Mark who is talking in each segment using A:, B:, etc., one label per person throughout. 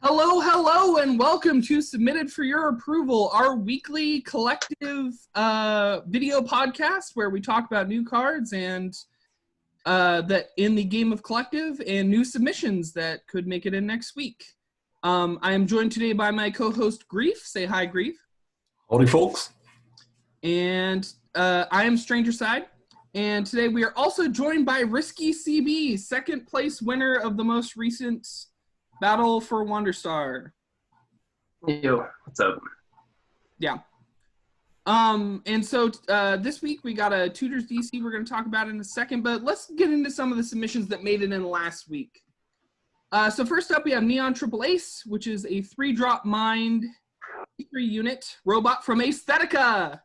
A: Hello, hello, and welcome to Submitted for Your Approval, our weekly collective video podcast where we talk about new cards and that in the game of collective and new submissions that could make it in next week. I am joined today by my co-host Grief. Say hi, Grief.
B: Howdy, folks.
A: And I am Stranger Side. And today we are also joined by RiskyCB, second place winner of the most recent Battle for Wanderstar.
C: Yo, what's up?
A: Yeah. And so this week we got a Tutors DC we're going to talk about in a second, but let's get into some of the submissions that made it in last week. So first up we have N3ON Triple Ace, which is a 3-drop mind 3 unit robot from AESTHETICA.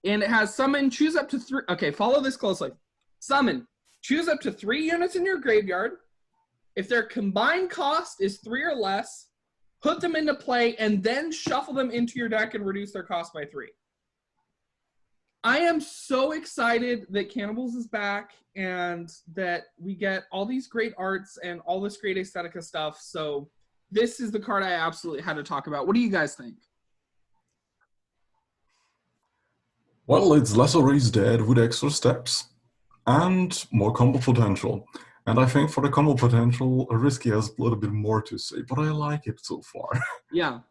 A: And it has summon, choose up to 3. Okay, follow this closely. Summon, choose up to 3 units in your graveyard. If their combined cost is 3 or less, put them into play and then shuffle them into your deck and reduce their cost by 3. I am so excited that Cannibals is back and that we get all these great arts and all this great AESTHETICA stuff. So this is the card I absolutely had to talk about. What do you guys think?
B: Well, it's lesser raised dead with extra steps and more combo potential. And I think for the combo potential, Risky has a little bit more to say, but I like it so far.
A: Yeah.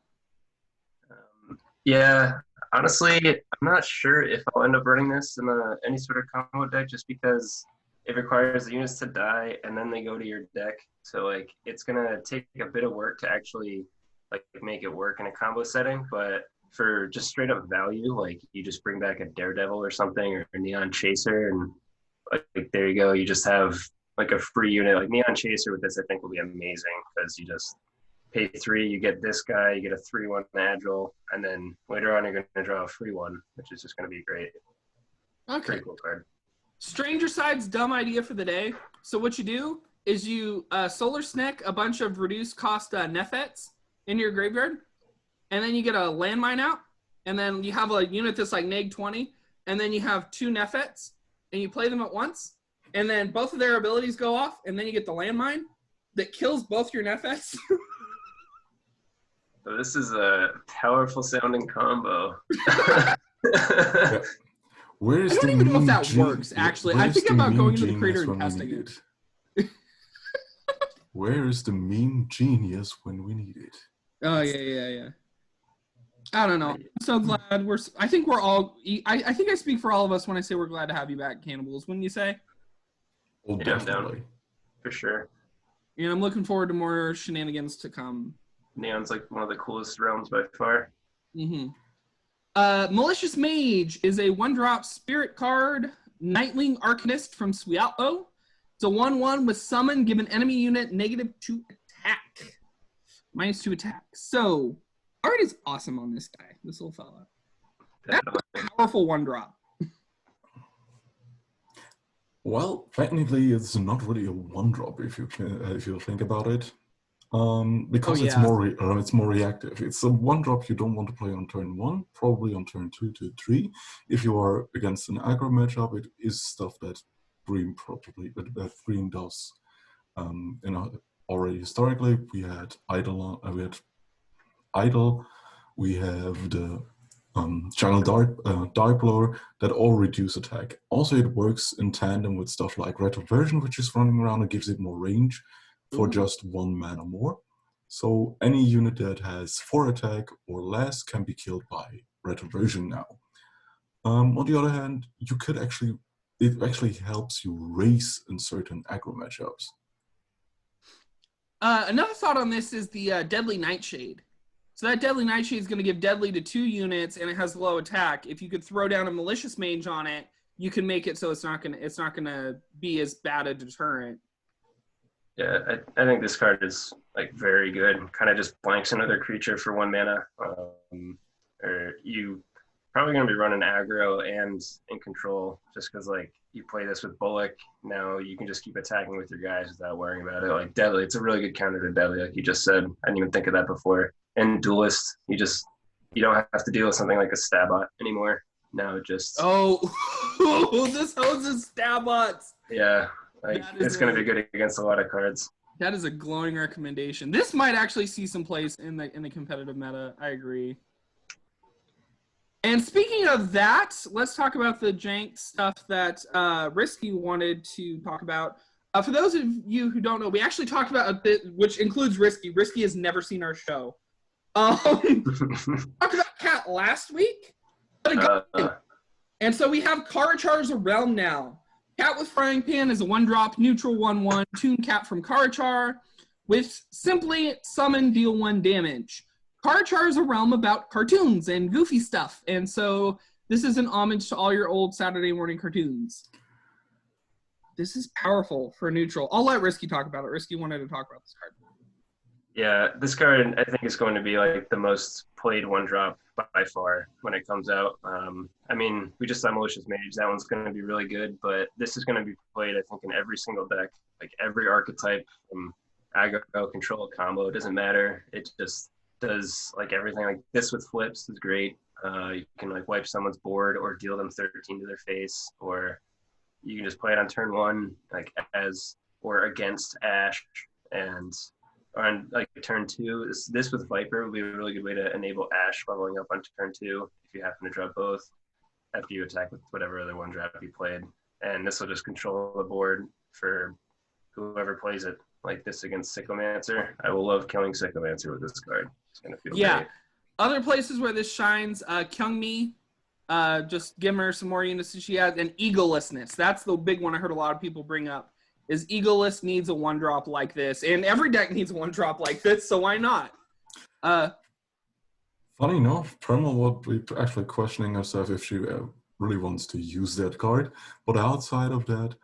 C: Yeah, honestly, I'm not sure if I'll end up running this in any sort of combo deck just because it requires the units to die and then they go to your deck. So, like, it's going to take a bit of work to actually, like, make it work in a combo setting. But for just straight up value, like, you just bring back a Daredevil or something or a Neon Chaser and, like, there you go. You just have like a free unit, like Neon Chaser with this, I think will be amazing because you just pay 3, you get this guy, you get a 3/1 Agile, and then later on you're going to draw a free one, which is just going to be great.
A: Okay.
C: Pretty cool card.
A: Stranger Side's dumb idea for the day. So what you do is you Solar Snick a bunch of reduced cost Nefets in your graveyard, and then you get a landmine out, and then you have a unit that's like neg 20, and then you have 2 Nefets, and you play them at once. And then both of their abilities go off, and then you get the landmine that kills both your Nefets.
C: So this is a powerful sounding combo.
B: Yeah. Where's
A: I don't even know if that works, actually. I think about going into the crater and testing it.
B: Where is the meme genius when we need it?
A: Oh, yeah. I don't know. I'm so glad I think we're all, I think I speak for all of us when I say we're glad to have you back, Cannibals, wouldn't you say?
B: Oh,
C: Yeah,
B: definitely.
C: down. For sure.
A: And I'm looking forward to more shenanigans to come.
C: Neon's like one of the coolest realms by far.
A: Mm-hmm. Malicious Mage is a 1-drop spirit card, Nightling Arcanist from Swiatlo. It's a 1/1 with summon, give an enemy unit -2 attack. -2 attack. So, art is awesome on this guy, this little fella. That's a powerful 1-drop.
B: Well, technically, it's not really a 1-drop if you think about it, because it's more reactive. It's a 1-drop you don't want to play on turn 1, probably on turn 2 to 3. If you are against an aggro matchup, it is stuff that Green does. Already historically, we had Idol, we have the Jungle Dart Blower that all reduce attack. Also, it works in tandem with stuff like Retroversion, which is running around and gives it more range for just 1 mana more. So any unit that has 4 attack or less can be killed by Retroversion now. On the other hand, it actually helps you race in certain aggro matchups.
A: Another thought on this is the Deadly Nightshade. So that Deadly Nightshade is going to give Deadly to 2 units, and it has low attack. If you could throw down a Malicious Mage on it, you can make it so it's not gonna be as bad a deterrent.
C: Yeah, I think this card is like very good. Kind of just blanks another creature for 1 mana. Or you probably gonna be running aggro and in control just because like you play this with Bullock. Now you can just keep attacking with your guys without worrying about it. Like Deadly, it's a really good counter to Deadly, like you just said. I didn't even think of that before. And Duelist, you don't have to deal with something like a Stabot anymore. Now it just
A: this hoses Stabots.
C: Yeah, like it's gonna be good against a lot of cards.
A: That is a glowing recommendation. This might actually see some place in the competitive meta. I agree. And speaking of that, let's talk about the jank stuff that Risky wanted to talk about. For those of you who don't know, we actually talked about a bit, which includes Risky. Risky has never seen our show. Talked about Cat last week. And so we have Karachar's a realm now. Cat with Frying Pan is a 1-drop, neutral 1/1, Toon Cat from Karachar with simply summon, deal 1 damage. Karachar is a realm about cartoons and goofy stuff, and so this is an homage to all your old Saturday morning cartoons. This is powerful for neutral. I'll let Risky talk about it. Risky wanted to talk about this card.
C: Yeah, this card I think is going to be like the most played 1-drop by far when it comes out. I mean, we just saw Malicious Mage. That one's going to be really good, but this is going to be played, I think, in every single deck, like every archetype from aggro, control, combo. It doesn't matter. It just does like everything. Like this with flips is great. You can like wipe someone's board or deal them 13 to their face, or you can just play it on turn 1, like as or against Ash, and on like turn 2. This with Viper would be a really good way to enable Ash leveling up on turn 2 if you happen to drop both after you attack with whatever other 1-drop you played, and this will just control the board for whoever plays it. Like this against Sycomancer. I will love killing Sycomancer with this card. It's gonna feel great.
A: Other places where this shines, Kyungmi, just give her some more units that she has, and Egolessness. That's the big one I heard a lot of people bring up, is Egoless needs a 1-drop like this, and every deck needs a 1-drop like this, so why not?
B: Funny enough, Primal would be actually questioning herself if she really wants to use that card, but outside of that,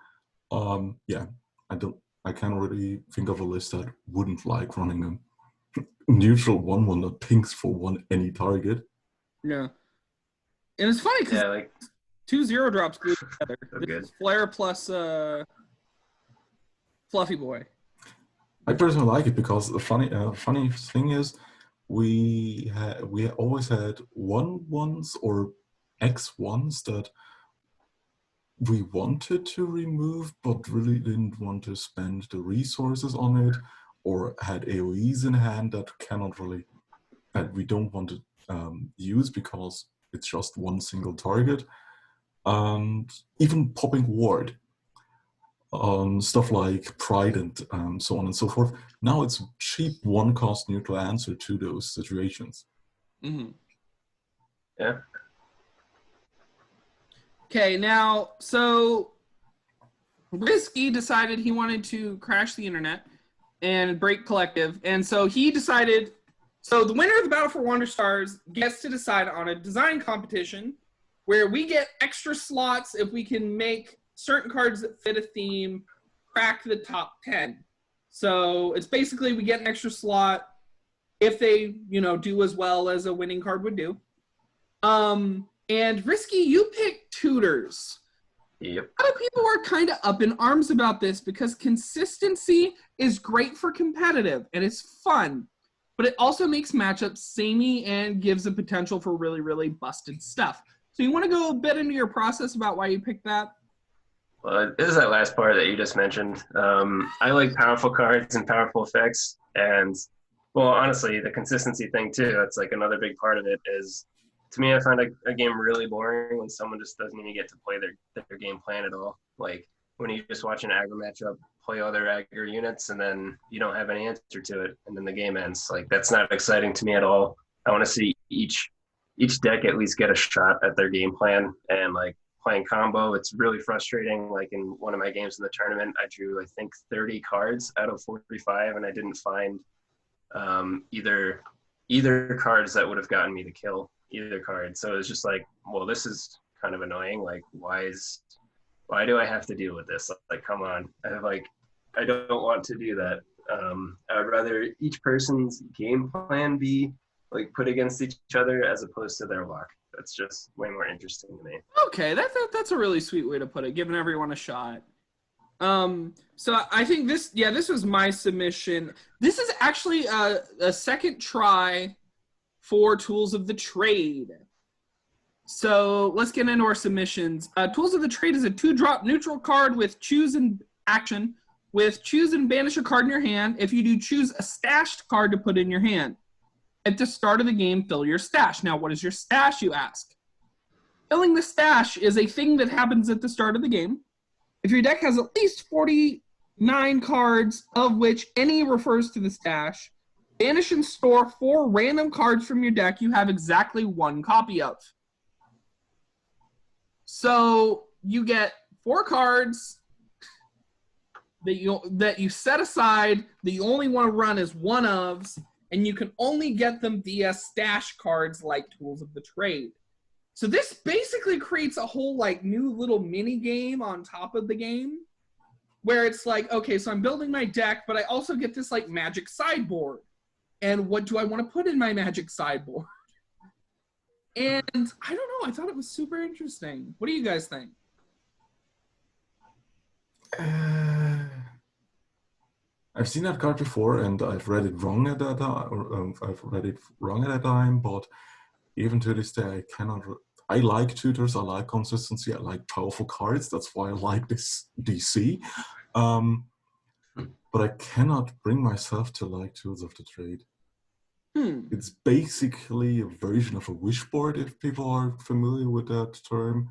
B: yeah, I can't really think of a list that wouldn't like running a neutral 1/1 that pinks for 1 any target.
A: Yeah. And it's funny because
C: like
A: 2 0-drops glued together.
C: So good.
A: Flare plus Fluffy Boy.
B: I personally like it because the funny thing is we always had 1/1s or X1s that we wanted to remove, but really didn't want to spend the resources on it, or had AoEs in hand that we don't want to use because it's just 1 single target. And even popping ward, stuff like Pride and so on and so forth. Now it's a cheap 1-cost neutral answer to those situations.
A: Mm-hmm.
C: Yeah.
A: Okay, now, so Risky decided he wanted to crash the internet and break collective, and so he decided, so the winner of the Battle for Wanderstars gets to decide on a design competition where we get extra slots if we can make certain cards that fit a theme crack the top 10. So it's basically we get an extra slot if they, do as well as a winning card would do. And Risky, you picked Tutors.
C: Yep.
A: A lot of people are kind of up in arms about this because consistency is great for competitive and it's fun, but it also makes matchups samey and gives the potential for really, really busted stuff. So you want to go a bit into your process about why you picked that?
C: Well, it is that last part that you just mentioned. I like powerful cards and powerful effects, and well, honestly, the consistency thing too. That's like another big part of it. Is to me, I find a game really boring when someone just doesn't even get to play their game plan at all. Like when you just watch an aggro matchup, play other aggro units, and then you don't have any answer to it, and then the game ends. Like that's not exciting to me at all. I want to see each deck at least get a shot at their game plan, and like playing combo, it's really frustrating. Like in one of my games in the tournament, I drew, I think, 30 cards out of 45, and I didn't find either cards that would have gotten me to kill either card. So it's just like, well, this is kind of annoying. Like, why do I have to deal with this? Like, come on. I don't want to do that. I would rather each person's game plan be like put against each other as opposed to their luck. That's just way more interesting to me.
A: Okay, that's a really sweet way to put it, giving everyone a shot. So I think this was my submission. This is actually a second try for Tools of the Trade. So let's get into our submissions. Tools of the Trade is a 2-drop neutral card with choose an action. with choose and banish a card in your hand. If you do, choose a stashed card to put in your hand. At the start of the game, fill your stash. Now, what is your stash, you ask? Filling the stash is a thing that happens at the start of the game. If your deck has at least 49 cards, of which any refers to the stash, banish and store 4 random cards from your deck you have exactly 1 copy of. So you get 4 cards that you set aside that you only want to run as one-ofs, and you can only get them via stash cards like Tools of the Trade. So this basically creates a whole like new little mini game on top of the game, where it's like, okay, so I'm building my deck, but I also get this like magic sideboard. And what do I want to put in my magic sideboard? And I don't know, I thought it was super interesting. What do you guys think?
B: I've seen that card before, and I've read it wrong at that time. But even to this day, I cannot. I like tutors. I like consistency. I like powerful cards. That's why I like this DC. But I cannot bring myself to like Tools of the Trade. It's basically a version of a wish board, if people are familiar with that term.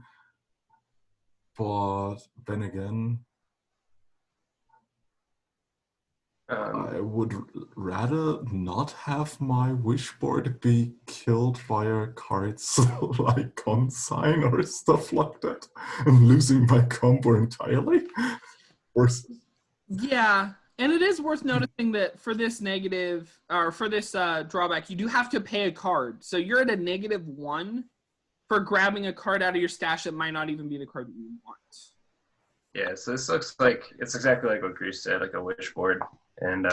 B: But then again, I would rather not have my wish board be killed via cards like Consign or stuff like that, and losing my combo entirely.
A: Yeah, and it is worth noticing that for this negative, or for this drawback, you do have to pay a card. So you're at a -1 for grabbing a card out of your stash that might not even be the card that you want.
C: Yeah, so this looks like, it's exactly like what Grease said, like a wish board. And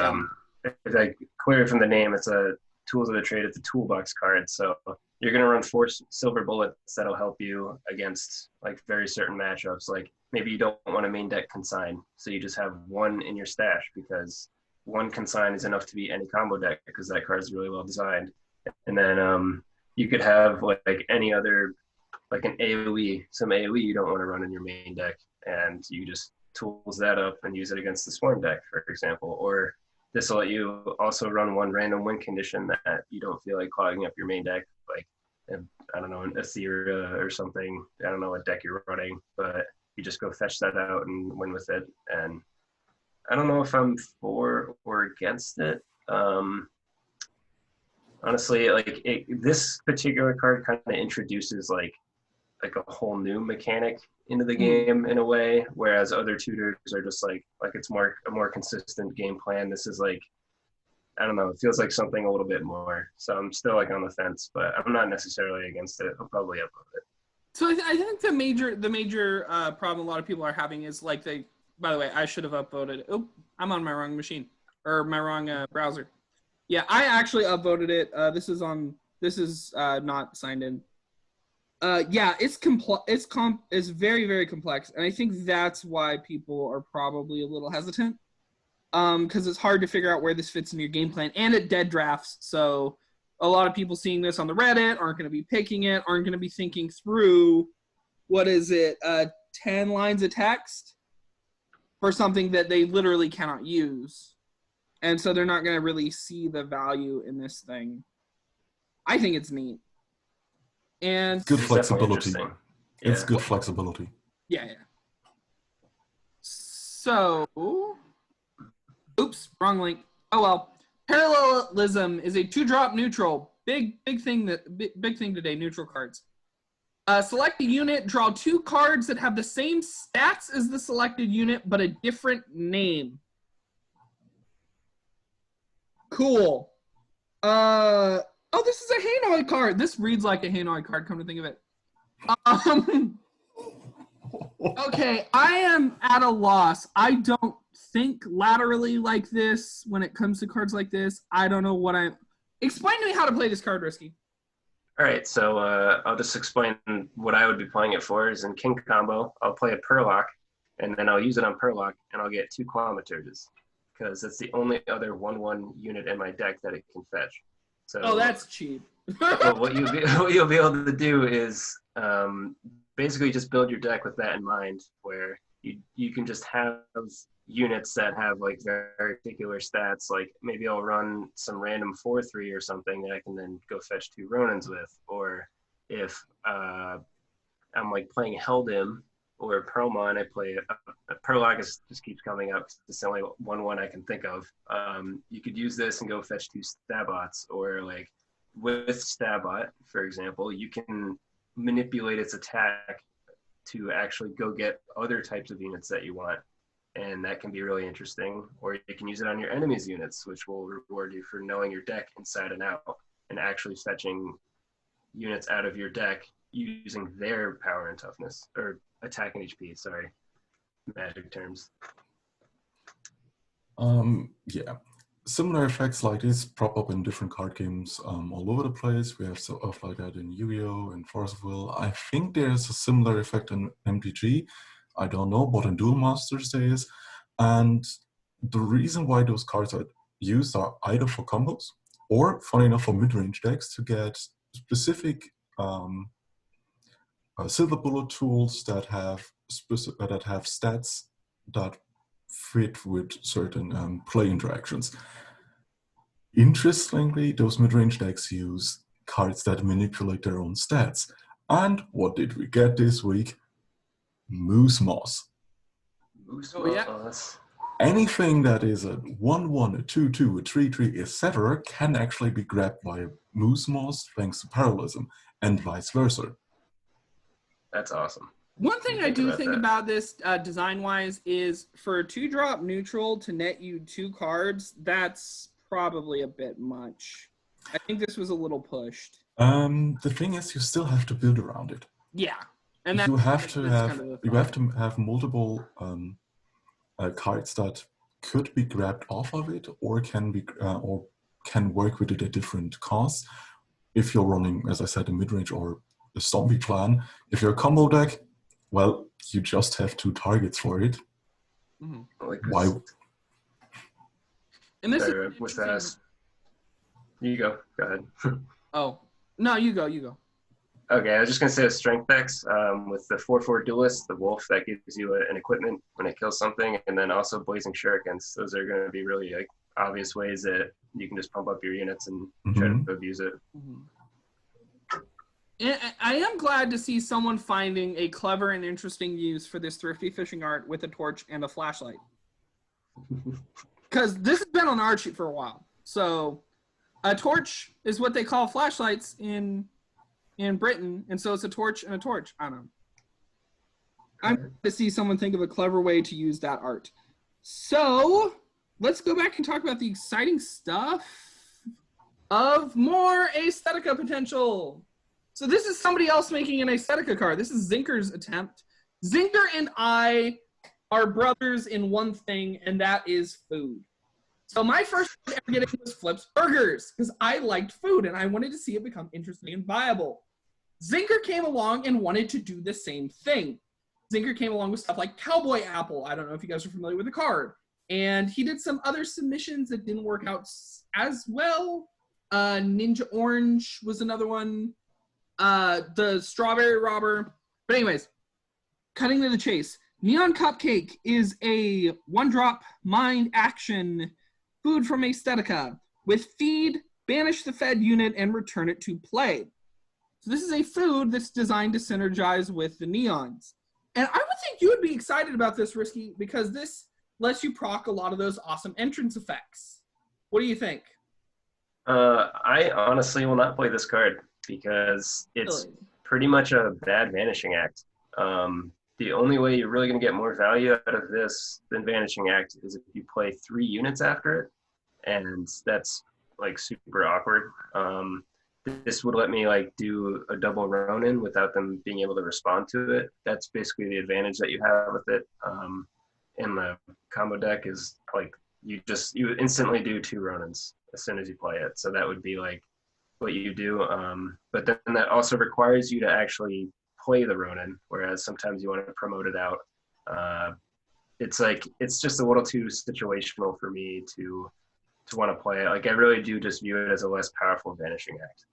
C: it's like clear from the name, it's a Tools of the Trade, it's a toolbox card. So you're going to run 4 silver bullets that'll help you against like very certain matchups. Like maybe you don't want a main deck Consign, so you just have 1 in your stash, because 1 Consign is enough to beat any combo deck because that card is really well designed. And then you could have like any other, like an AoE, some AoE you don't want to run in your main deck, and you just tools that up and use it against the Swarm deck, for example. Or this will let you also run 1 random win condition that you don't feel like clogging up your main deck, like, I don't know, an Aethera or something. I don't know what deck you're running, but you just go fetch that out and win with it. And I don't know if I'm for or against it. Honestly, like this particular card kind of introduces like a whole new mechanic into the game in a way, whereas other tutors are just like it's a more consistent game plan. This is like, I don't know, it feels like something a little bit more. So I'm still like on the fence, but I'm not necessarily against it. I'll probably upload it.
A: So I think the major problem a lot of people are having is like by the way, I should have upvoted. Oh, I'm on my wrong machine, or my wrong browser. Yeah, I actually upvoted it. This is not signed in. Yeah, it's very, very complex, and I think that's why people are probably a little hesitant, because it's hard to figure out where this fits in your game plan, and it dead drafts. So a lot of people seeing this on the Reddit aren't going to be picking it, aren't going to be thinking through, 10 lines of text for something that they literally cannot use, and so they're not going to really see the value in this thing. I think it's neat. And
B: good flexibility. It's
C: Yeah.
B: good flexibility.
A: Yeah. So, oops, wrong link. Oh well. Parallelism is a 2-drop neutral. Big thing today. Neutral cards. Select a unit. Draw 2 cards that have the same stats as the selected unit, but a different name. Cool. Oh, this is a Hanoi card. This reads like a Hanoi card, come to think of it. Okay, I am at a loss. I don't think laterally like this when it comes to cards like this. I don't know what I'm... Explain to me how to play this card, Risky.
C: All right, so I'll just explain what I would be playing it for. Is in King combo, I'll play a Purlock, and then I'll use it on Purlock, and I'll get 2 Quamaturges, because it's the only other 1/1 unit in my deck that it can fetch. So,
A: that's cheap.
C: Well, what you'll be able to do is basically just build your deck with that in mind, where you can just have units that have like very particular stats. Like maybe I'll run some random 4/3 or something that I can then go fetch 2 Ronins with. Or if I'm like playing Heldim or Perlmon, I play Perlagus just keeps coming up. It's the only one I can think of. You could use this and go fetch 2 Stabots, or like with Stabot, for example, you can manipulate its attack to actually go get other types of units that you want. And that can be really interesting. Or you can use it on your enemy's units, which will reward you for knowing your deck inside and out and actually fetching units out of your deck using their power and toughness, or attack and HP, sorry, magic terms.
B: Yeah. Similar effects like this prop up in different card games all over the place. We have stuff like that in Yu-Gi-Oh! And Force of Will. I think there's a similar effect in MTG. I don't know, but in Duel Masters there is. And the reason why those cards are used are either for combos or, funny enough, for mid-range decks to get specific silver bullet tools that have stats that fit with certain play interactions. Interestingly, those mid-range decks use cards that manipulate their own stats. And what did we get this week? Moose Moss.
C: Moose
A: Moss.
B: Anything that is a 1/1, a 2/2, a 3/3, etc. can actually be grabbed by a Moose Moss thanks to Parallelism, and vice versa.
C: That's awesome.
A: One thing I do think about this design-wise is for a 2-drop neutral to net you 2 cards, that's probably a bit much. I think this was a little pushed.
B: The thing is, you still have to build around it.
A: Yeah. And
B: you have to have multiple cards that could be grabbed off of it, or can work with it at different costs. If you're running, as I said, a mid-range or a zombie clan, if you're a combo deck, well, you just have 2 targets for it.
A: Mm-hmm.
B: Why?
A: And this
C: is with that. You go. Go ahead.
A: Oh no, you go.
C: Okay, I was just gonna say the strength decks with the 4/4 duelist, the wolf that gives you an equipment when it kills something, and then also blazing shurikens. Those are going to be really like obvious ways that you can just pump up your units and try to abuse it.
A: Mm-hmm. And I am glad to see someone finding a clever and interesting use for this thrifty fishing art with a torch and a flashlight. Because this has been on the art sheet for a while. So a torch is what they call flashlights in Britain, and so it's a torch and a torch. I don't know. I'm glad to see someone think of a clever way to use that art. So let's go back and talk about the exciting stuff of more AESTHETICA potential. So this is somebody else making an AESTHETICA card. This is Zinker's attempt. Zinker and I are brothers in one thing, and that is food. So my first ever getting was Flips Burgers, because I liked food, and I wanted to see it become interesting and viable. Zinker came along and wanted to do the same thing. Zinker came along with stuff like Cowboy Apple. I don't know if you guys are familiar with the card. And he did some other submissions that didn't work out as well. Ninja Orange was another one. The Strawberry Robber. But anyways, cutting to the chase. N3ON Cupcake is a 1-drop mind action food from AESTHETICA with feed, banish the fed unit, and return it to play. So this is a food that's designed to synergize with the Neons. And I would think you would be excited about this, Risky, because this lets you proc a lot of those awesome entrance effects. What do you think?
C: I honestly will not play this card because it's pretty much a bad Vanishing Act. The only way you're really going to get more value out of this than Vanishing Act is if you play 3 units after it, and that's like super awkward. This would let me like do a double Ronin without them being able to respond to it. That's basically the advantage that you have with it. In the combo deck is like you instantly do 2 Ronins as soon as you play it. So that would be like what you do. But then that also requires you to actually play the Ronin, whereas sometimes you want to promote it out. It's just a little too situational for me to want to play it. Like I really do just view it as a less powerful Vanishing Act.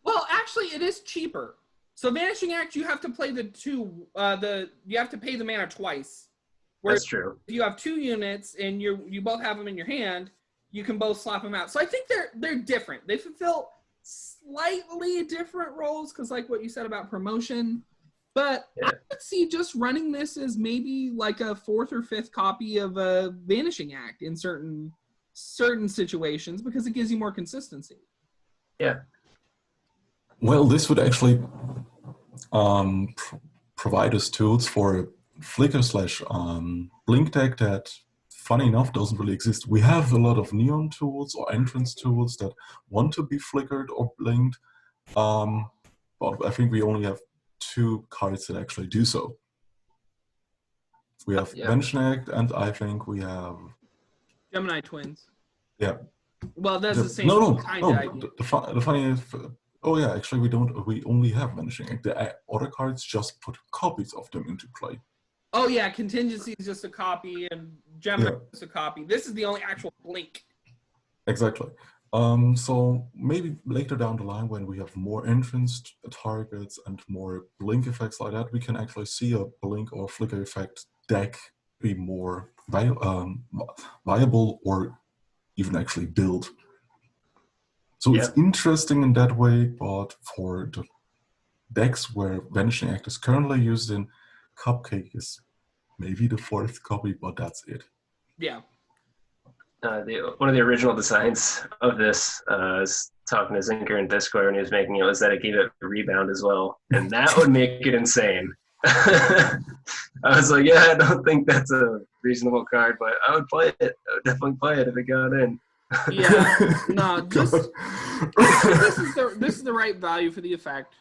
A: Well, actually, it is cheaper. So Vanishing Act, you have to play you have to pay the mana twice. Whereas
C: That's true.
A: if you have 2 units and you both have them in your hand, you can both swap them out. So I think they're different. They fulfill slightly different roles because, like what you said about promotion. But I could see just running this as maybe like a 4th or 5th copy of a Vanishing Act in certain situations because it gives you more consistency.
C: Yeah.
B: Well, this would actually provide us tools for Flicker / Blink deck that, funny enough, doesn't really exist. We have a lot of neon tools or entrance tools that want to be flickered or blinked, but I think we only have 2 cards that actually do so. We have Vanishing Act, and I think we have
A: Gemini Twins.
B: Yeah.
A: Well, that's the same kind of idea.
B: The funny is, oh yeah, actually we only have Vanishing Act. The other cards just put copies of them into play.
A: Oh yeah, Contingency is just a copy, and Gemini is just a copy. This is the only actual blink.
B: Exactly. So maybe later down the line, when we have more entrance targets and more blink effects like that, we can actually see a blink or flicker effect deck be more viable or even actually build. So it's interesting in that way, but for the decks where Vanishing Act is currently used in, Cupcake is maybe the 4th copy, but that's it.
A: Yeah.
C: One of the original designs of this, I was talking to Zinker in Discord when he was making it, was that it gave it a rebound as well. And that would make it insane. I was like, yeah, I don't think that's a reasonable card, but I would play it. I would definitely play it if it got in.
A: Yeah, no, just this is the right value for the effect.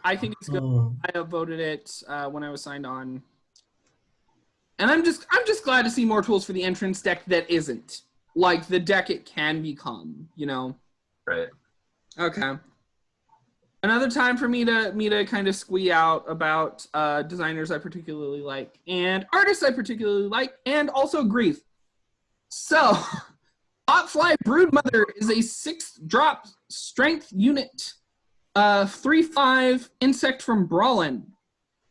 A: I think it's good. I upvoted it when I was signed on. And I'm just glad to see more tools for the entrance deck that isn't like the deck it can become, you know.
C: Right.
A: Okay. Another time for me to kind of squee out about designers I particularly like and artists I particularly like, and also Grief. So, Botfly Broodmother is a 6-drop strength unit, 3/5 insect from Brawlin.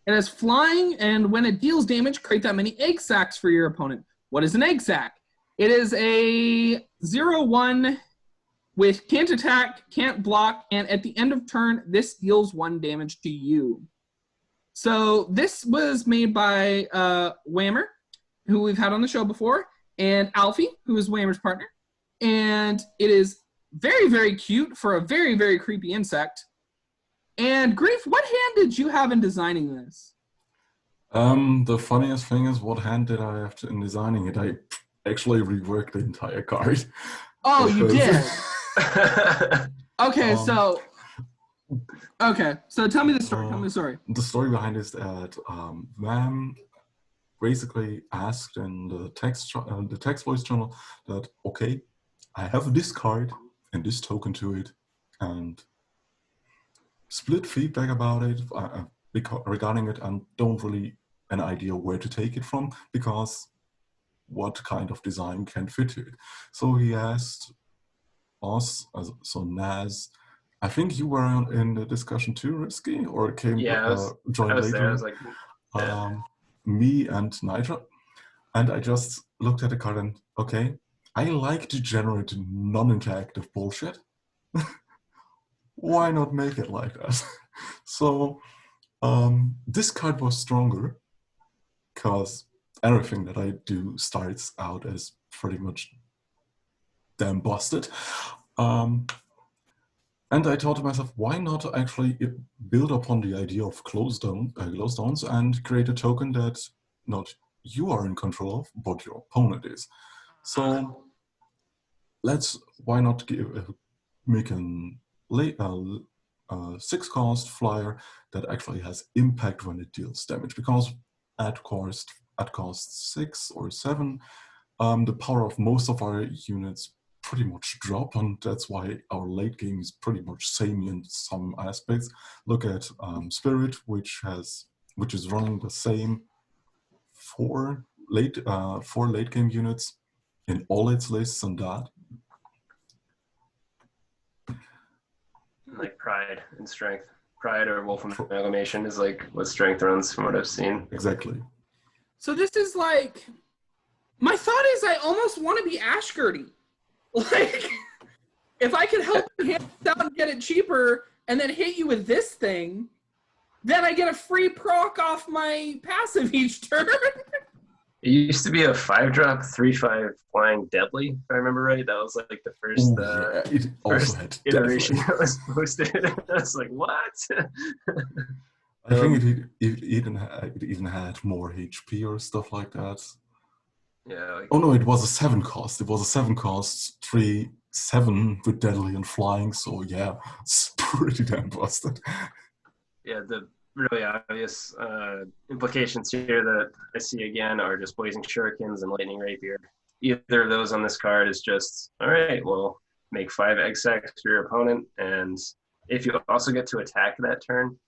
A: It has flying, and when it deals damage, create that many egg sacs for your opponent. What is an egg sac? It is a 0/1 with can't attack, can't block, and at the end of turn, this deals 1 damage to you. So this was made by Whammer, who we've had on the show before, and Alfie, who is Whammer's partner. And it is very, very cute for a very, very creepy insect. And Grief, what hand did you have in designing this?
B: The funniest thing is, what hand did I have in designing it? I actually reworked the entire card.
A: Oh, you did? Okay, so tell me the story. The
B: story behind it is that Vam basically asked in the text voice channel that, okay, I have this card and this token to it, and split feedback about it regarding it, and don't really an idea where to take it from, because what kind of design can fit it. So he asked us, so Naz, I think you were in the discussion too, Risky, or came joined later.
C: There. I was like,
B: me and Nitro, and I just looked at the card and, okay, I like to generate non-interactive bullshit. Why not make it like that? So this card was stronger because everything that I do starts out as pretty much damn busted. And I thought to myself, why not actually build upon the idea of closed downs and create a token that not you are in control of, but your opponent is. So why not make an 6-cost flyer that actually has impact when it deals damage, because at cost 6 or 7, the power of most of our units pretty much drop, and that's why our late game is pretty much samey in some aspects. Look at Spirit, which is running the same 4 late game units in all its lists, and that.
C: Like Pride and Strength. Pride or Wolf Amalgamation is like what Strength runs from what I've seen.
B: Exactly.
A: So this is like, my thought is I almost want to be Ashgurdy. Like, if I could help you hand this out and get it cheaper and then hit you with this thing, then I get a free proc off my passive each turn.
C: It used to be a 5-drop, 3/5 flying deadly, if I remember right. That was like the first,
B: it also
C: first
B: had
C: iteration
B: definitely.
C: that was posted. I was like, what?
B: I think it even had more HP or stuff like that.
C: Yeah. Like,
B: Oh no, it was a 7 cost. It was a 7 cost, 3/7 with deadly and flying. So yeah, it's pretty damn busted.
C: yeah, the really obvious implications here that I see again are just Blazing Shurikens and Lightning Rapier. Either of those on this card is just, all right, well, make 5 egg sacs for your opponent, and if you also get to attack that turn,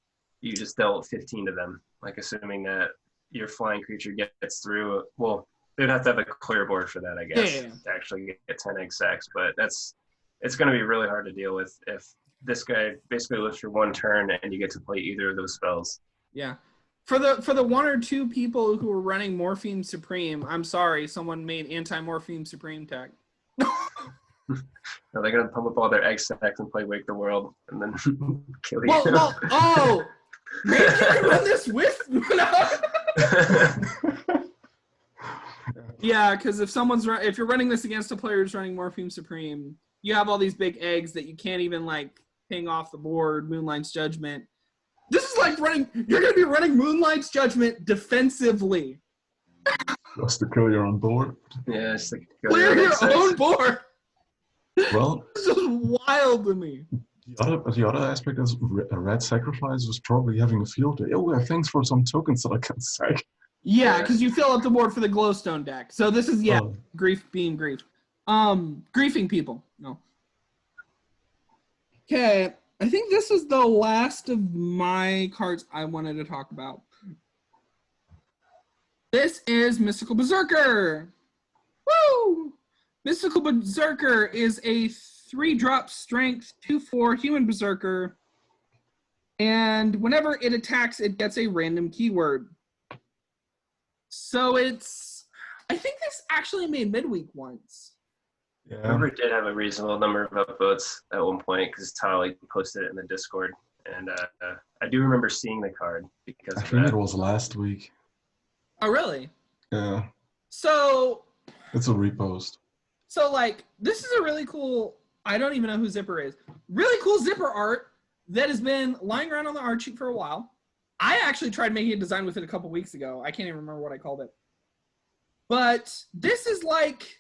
C: you just dealt 15 to them, like assuming that your flying creature gets through. Well, they'd have to have a clear board for that, I guess, to actually get 10 egg sacs, but it's going to be really hard to deal with if this guy basically lives for 1 turn and you get to play either of those spells.
A: Yeah. For the 1 or 2 people who are running Morphine Supreme, I'm sorry, someone made Anti-Morphine Supreme tech.
C: They're going to pump up all their egg sacs and play Wake the World and then kill you.
A: Oh! Maybe you can run this with... Yeah, because if you're running this against a player who's running Morphine Supreme, you have all these big eggs that you can't even, like, ping off the board, Moonlight's Judgment. This is like you're going to be running Moonlight's Judgment defensively.
B: Just to kill your own board.
C: Yeah, it's like
A: Clear your own board.
B: Well,
A: this is wild to me.
B: The other aspect is a red sacrifice was probably having a field day. Oh, yeah, thanks for some tokens that I can sack.
A: Yeah, because you fill up the board for the glowstone deck. So this is grief being griefed. Griefing people. No. Okay, I think this is the last of my cards I wanted to talk about. This is Mystical Berserker. Woo! Mystical Berserker is a 3-drop strength 2/4 human berserker. And whenever it attacks, it gets a random keyword. So I think this actually made midweek once.
B: Yeah.
C: I remember it did have a reasonable number of upvotes at one point because Tali posted it in the Discord. And I do remember seeing the card because
B: I
C: of
B: think
C: that.
B: it was last week.
A: Oh, really?
B: Yeah.
A: So...
B: It's a repost.
A: So, like, this is a really cool... I don't even know who Zipper is. Really cool Zipper art that has been lying around on the art sheet for a while. I actually tried making a design with it a couple weeks ago. I can't even remember what I called it. But this is like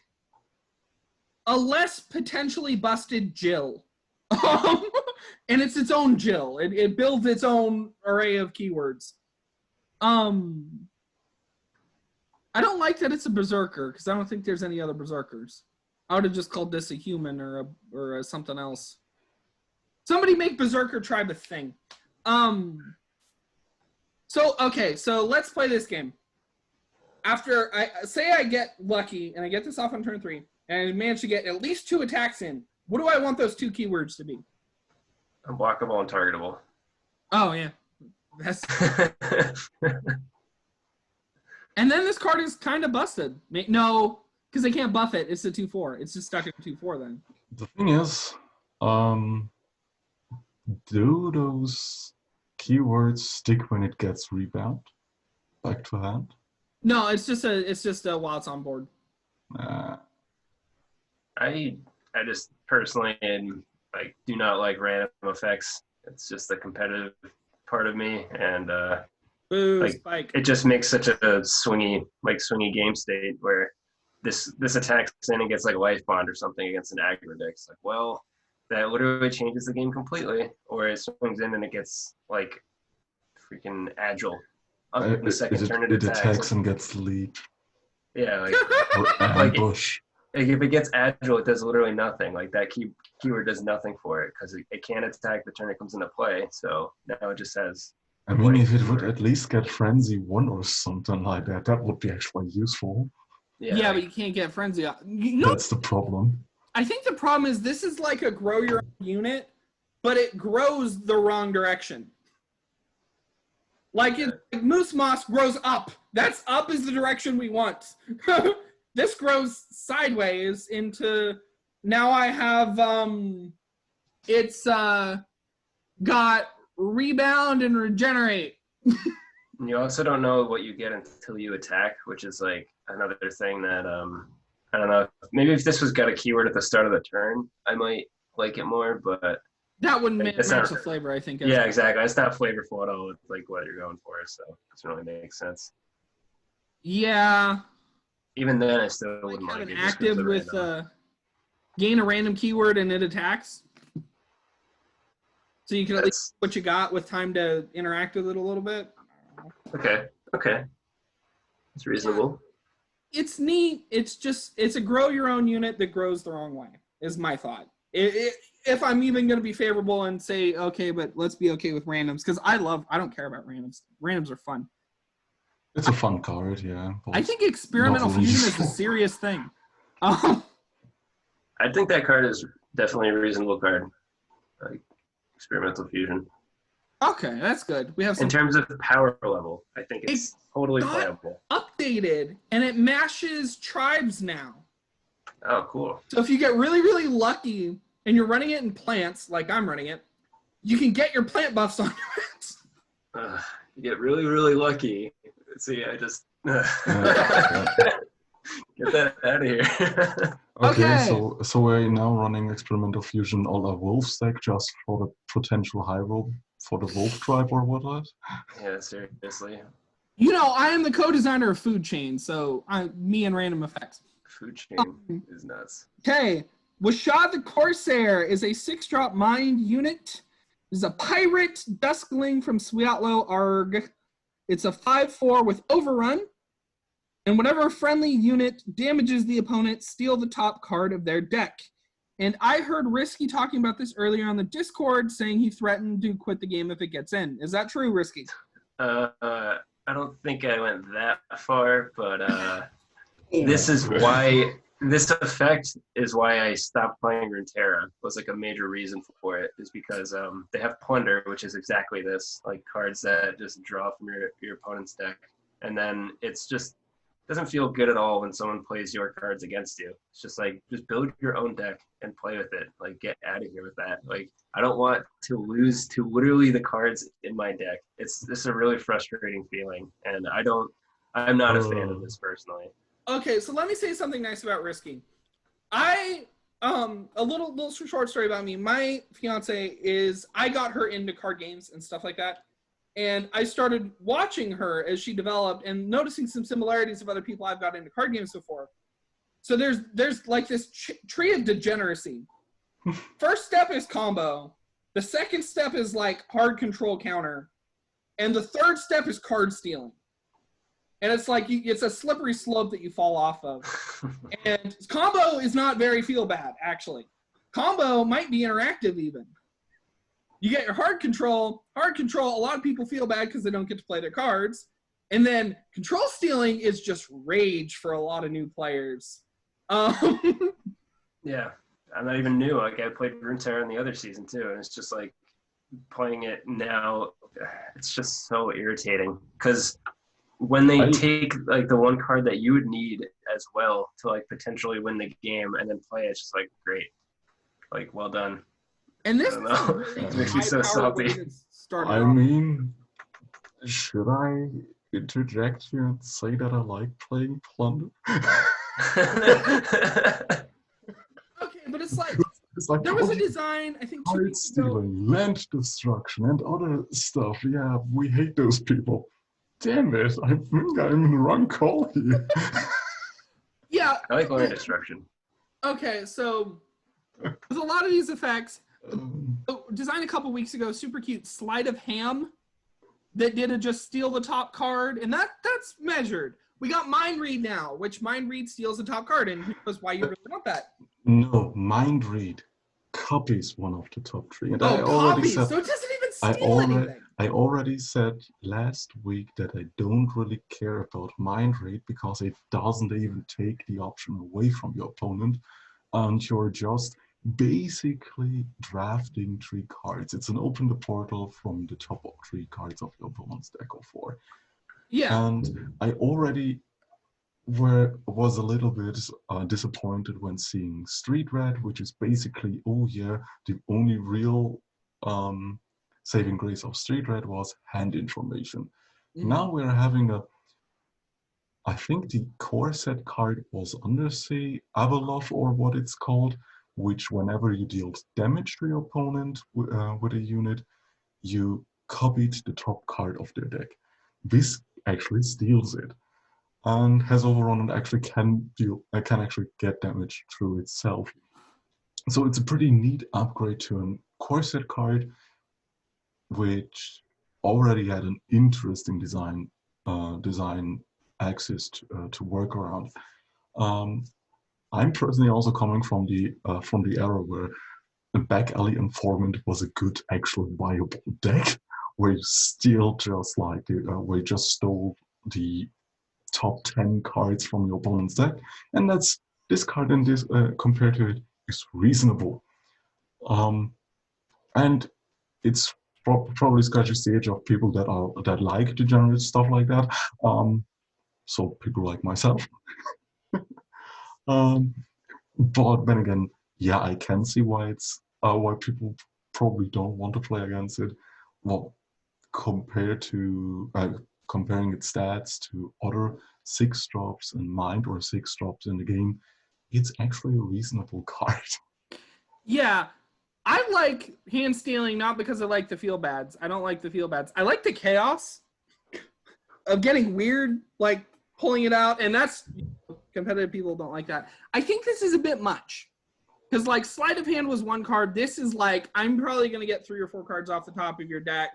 A: a less potentially busted Jill. And it's its own Jill. It builds its own array of keywords. I don't like that it's a berserker because I don't think there's any other berserkers. I would have just called this a human or a something else. Somebody make Berserker Tribe a thing. So let's play this game. After I get lucky and I get this off on turn 3 and I manage to get at least 2 attacks in, what do I want those 2 keywords to be?
C: Unblockable and targetable.
A: Oh yeah, that's. And then this card is kind of busted. No, because they can't buff it. It's a 2/4. It's just stuck at 2/4 then.
B: The thing is, do those keywords stick when it gets rebound back to hand?
A: No, it's just a while it's on board.
C: I just personally do not like random effects. It's just the competitive part of me, and
A: Boo, Spike.
C: it just makes such a swingy game state where this attacks in and gets like life bond or something against an aggro deck. It's like, well, that literally changes the game completely. Or it swings in and it gets like freaking agile up in the second turn.
B: It attacks and gets lead.
C: Yeah,
B: Or ambush.
C: Like if it gets agile, it does literally nothing. Like that keyword does nothing for it because it can't attack the turn it comes into play. So now it just has.
B: I mean, if it would at least get Frenzy 1 or something like that, that would be actually useful.
A: Yeah, but you can't get Frenzy.
B: That's the problem.
A: I think the problem is this is like a grow your own unit, but it grows the wrong direction. Like Moose Moss grows up That's up is the direction we want. This grows sideways into, now I have, it's got rebound and regenerate.
C: You also don't know what you get until you attack, which is like another thing that, I don't know, maybe if this was got a keyword at the start of the turn, I might like it more, but
A: that wouldn't
C: like,
A: match the flavor, I think.
C: Yeah, exactly. It's not flavorful at all with like what you're going for, so it doesn't really make sense.
A: Yeah.
C: Even then, I still
A: Like
C: wouldn't
A: have
C: like
A: an
C: it. Just
A: active with gain a random keyword and it attacks. So you can at least what you got with time to interact with it a little bit.
C: Okay. It's reasonable.
A: It's neat. It's a grow your own unit that grows the wrong way, is my thought. If I'm even going to be favorable and say, okay, but let's be okay with randoms, because I don't care about randoms. Randoms are fun.
B: It's a fun card, yeah.
A: I think experimental fusion is a serious thing.
C: I think that card is definitely a reasonable card. Like experimental fusion.
A: Okay, that's good. We have some
C: in terms of power level. I think it's totally playable.
A: Updated, and it mashes tribes now.
C: Oh, cool.
A: So if you get really, really lucky and you're running it in plants, like I'm running it, you can get your plant buffs on it.
C: You get really, really lucky. See, I just get that out of here.
B: Okay, so we're now running experimental fusion on a wolf stack just for the potential high roll for the wolf tribe or whatnot.
C: Yeah, seriously.
A: You know, I am the co-designer of Food Chain, so me and Random Effects.
C: Food Chain is nuts.
A: Okay, Wshod the Corsair is a 6-drop mind unit. This is a pirate duskling from Swiatlo Arg. It's a 5/4 with overrun. And whenever a friendly unit damages the opponent, steal the top card of their deck. And I heard Risky talking about this earlier on the Discord, saying he threatened to quit the game if it gets in. Is that true, Risky?
C: I don't think I went that far, but this is why this effect is why I stopped playing Runeterra. Was like a major reason for it, is because they have Plunder, which is exactly this, like cards that just draw from your opponent's deck, and then it's just doesn't feel good at all when someone plays your cards against you. It's just like, just build your own deck and play with it. Like, get out of here with that. Like, I don't want to lose to literally the cards in my deck. This is a really frustrating feeling, and I'm not a fan of this personally.
A: Okay, so let me say something nice about Risky. A little short story about me. My fiance I got her into card games and stuff like that. And I started watching her as she developed and noticing some similarities of other people I've got into card games before. So there's like this tree of degeneracy. First step is combo. The second step is like hard control counter. And the third step is card stealing. And it's like, it's a slippery slope that you fall off of. And combo is not very feel bad, actually. Combo might be interactive even. You get your hard control. Hard control, a lot of people feel bad because they don't get to play their cards. And then control stealing is just rage for a lot of new players.
C: Yeah, I'm not even new. Like, I played Runeterra in the other season too, and it's just like playing it now, it's just so irritating. Because when they take like the one card that you would need as well to like potentially win the game and then play it, it's just like, great. Like, well done.
A: And this
C: it makes me so salty.
B: I mean, should I interject here and say that I like playing Plunder?
A: Okay, but it's like there was a design, I think, 2
B: card
A: weeks ago.
B: stealing, land destruction, and other stuff. Yeah, we hate those people. Damn it, I think I'm in the wrong call here.
A: Yeah.
C: I like land destruction.
A: Okay, so with a lot of these effects, designed a couple weeks ago, super cute Sleight of Ham that did just steal the top card, and that's measured. We got Mind Read now, which Mind Read steals the top card, and who knows why you really want that?
B: No, Mind Read copies one of the top 3. And I already
A: copies,
B: said,
A: so it doesn't even steal anything.
B: I already said last week that I don't really care about Mind Read because it doesn't even take the option away from your opponent, and you're just basically drafting 3 cards. It's an open the portal from the top of 3 cards of your opponent's deck or 4.
A: Yeah.
B: And I already was a little bit disappointed when seeing Street Red, which is basically, oh yeah, the only real saving grace of Street Red was hand information. Now we're having I think the core set card was Undersea Avalov or what it's called, which whenever you deal damage to your opponent with a unit, you copied the top card of their deck. This actually steals it and has overrun and actually can actually get damage through itself. So it's a pretty neat upgrade to a core set card, which already had an interesting design axis to work around. I'm personally also coming from the era where the back alley informant was a good, actual viable deck, where you still just like where you just stole the top 10 cards from your opponent's deck, and that's this card and this compared to it is reasonable. And it's probably scratches the age of people that like to generate stuff like that. So people like myself. But then again, yeah, I can see why why people probably don't want to play against it. Well, comparing its stats to other 6-drops and Mind or 6-drops in the game, it's actually a reasonable card.
A: Yeah. I like hand stealing not because I like the feel bads. I don't like the feel bads. I like the chaos of getting weird, like pulling it out, and that's competitive people don't like that. I think this is a bit much. Because like sleight of hand was one card. This is like, I'm probably gonna get 3 or 4 cards off the top of your deck.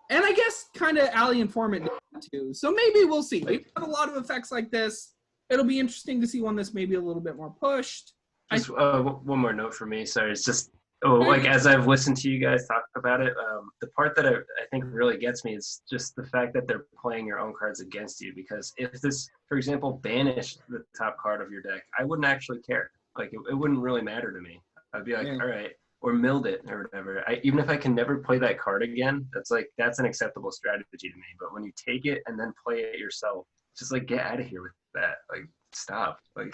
A: And I guess kind of Alley Informant too. So maybe we'll see. We have a lot of effects like this. It'll be interesting to see one that's maybe a little bit more pushed.
C: Just one more note for me. Sorry, it's just like as I've listened to you guys talk about it, the part that I think really gets me is just the fact that they're playing your own cards against you. Because if this, for example, banished the top card of your deck, I wouldn't actually care. Like it wouldn't really matter to me. I'd be like, all right, or milled it or whatever. Even if I can never play that card again, that's an acceptable strategy to me. But when you take it and then play it yourself, just like get out of here with that. Like stop. Like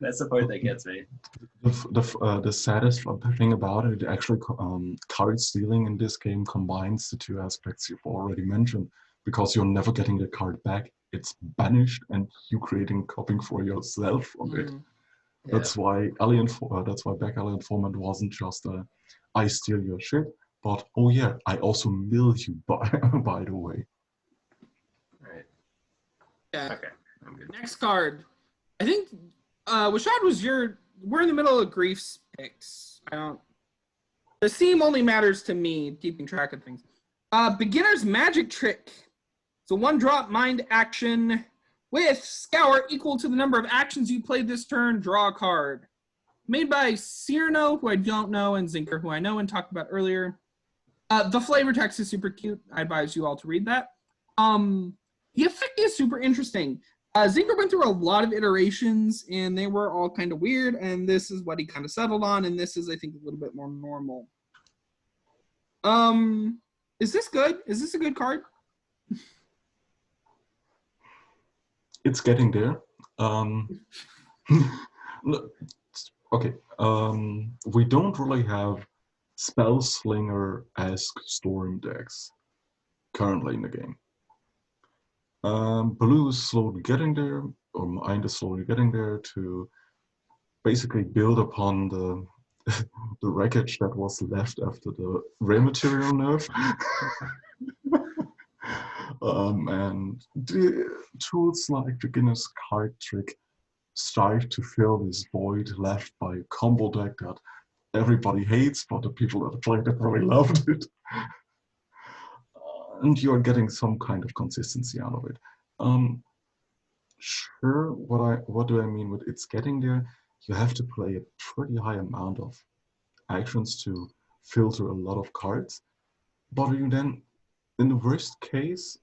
C: that's the part that gets me.
B: The saddest thing about it, actually, card stealing in this game combines the 2 aspects you've already mentioned, because you're never getting the card back. It's banished, and you creating copying for yourself from it.
C: Yeah.
B: That's why Back Alley Informant wasn't just I steal your shit, but oh yeah, I also mill you by the way.
C: Right.
A: Yeah.
C: Okay. I'm good.
A: Next card. I think Wshod was we're in the middle of Grief's picks. The theme only matters to me, keeping track of things. Beginner's Magic Trick. It's a 1-drop mind action with Scour equal to the number of actions you played this turn, draw a card. Made by Cyrano, who I don't know, and Zinker, who I know and talked about earlier. The flavor text is super cute. I advise you all to read that. The effect is super interesting. Zinker went through a lot of iterations, and they were all kind of weird, and this is what he kind of settled on, and this is, I think, a little bit more normal. Is this good? Is this a good card?
B: It's getting there. Okay. We don't really have Spellslinger-esque Storm decks currently in the game. Blue is slowly getting there, or Mind is slowly getting there to basically build upon the the wreckage that was left after the rare material nerf. And the tools like Beginner's Card Trick start to fill this void left by a combo deck that everybody hates, but the people that played it really loved it. And you're getting some kind of consistency out of it. Sure, what do I mean with it's getting there? You have to play a pretty high amount of actions to filter a lot of cards. But you then, in the worst case,